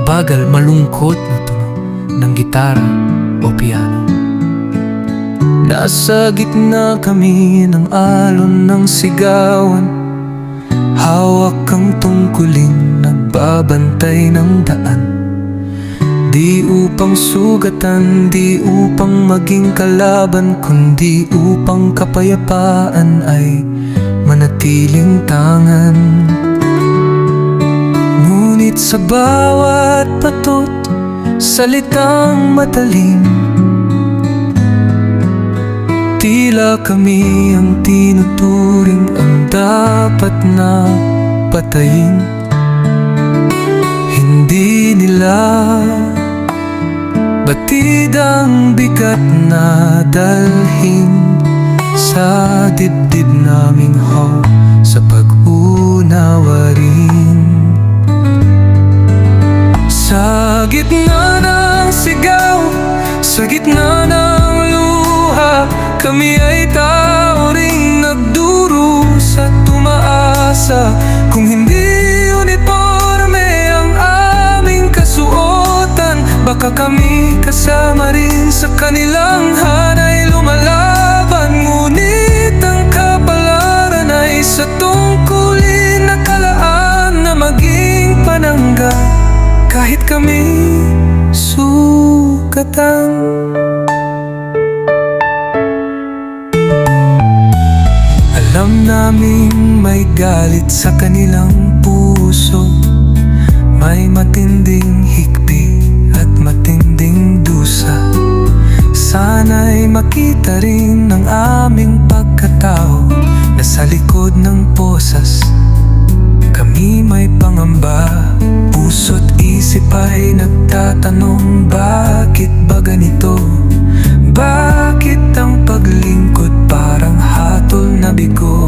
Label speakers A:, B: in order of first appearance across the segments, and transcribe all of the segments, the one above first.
A: mabagal, malungkot na tunog ng gitara o piano. Nasa gitna kami ng alon ng sigawan, hawak ang tungkulin, nagbabantay ng daan. Di upang sugatan, di upang maging kalaban, kundi upang kapayapaan ay manatiling tangan. Ngunit sa bawat patot, salitang matalim, tila kami ang tinuturing ang dapat na patayin. Hindi nila batid ang bigat na dalhin sa dibdib naming sa pag-unawa rin. Sa gitna ng sigaw, sa gitna ng luha, kami ay tao ring nagdurusa at tumaasa. Kung hindi uniforme ang aming kasuotan, baka kami kasama rin sa kanilang hanay lumalaban. Ngunit ang kapalaran ay sa tungkulin na kalaan na maging panangga kahit kami sugatan. Alam naming may galit sa kanilang puso, may matinding hikbi at matinding dusa. Sana'y makita rin ang aming pagkatao, na sa likod ng posas kami may pangamba. Puso't isip ay nagtatanong, bakit ba ganito? Bakit ang paglingkod parang hatol na bigo?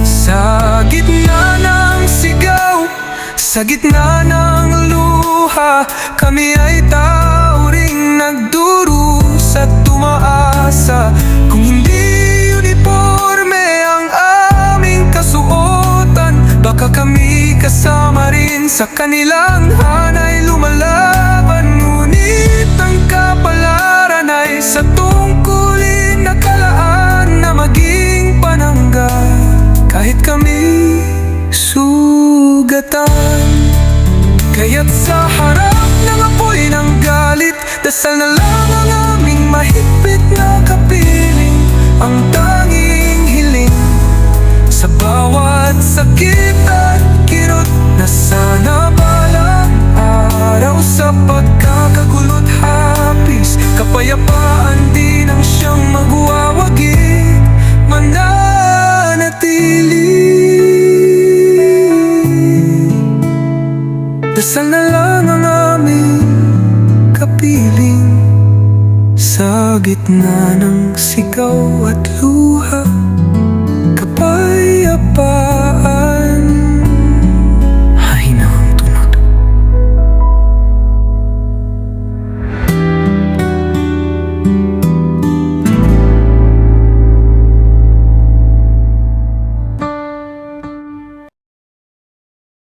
A: Sa gitna ng sigaw, sa gitna ng luha, kami ay tao ring nagdurusa at tumaasa. Kung hindi uniforme ang aming kasuotan, baka kami kasama rin sa kanilang hanay lumalaban. Ngunit ang kapalaran ay sa tungkulin na kalaan na maging panangga kahit kami sugatan. Kaya't sa harap ng apoy ng galit, dasal na lang ang aming mahigpit na kapiling. Ang tanging hiling sa bawat sakit at kirot, na sana balang araw sa pagkakagulo't hapis, kapayapaan din ang siyang magwawagi, mananatili. Dasal na lang ang aming kapiling sa gitna ng sigaw at luha.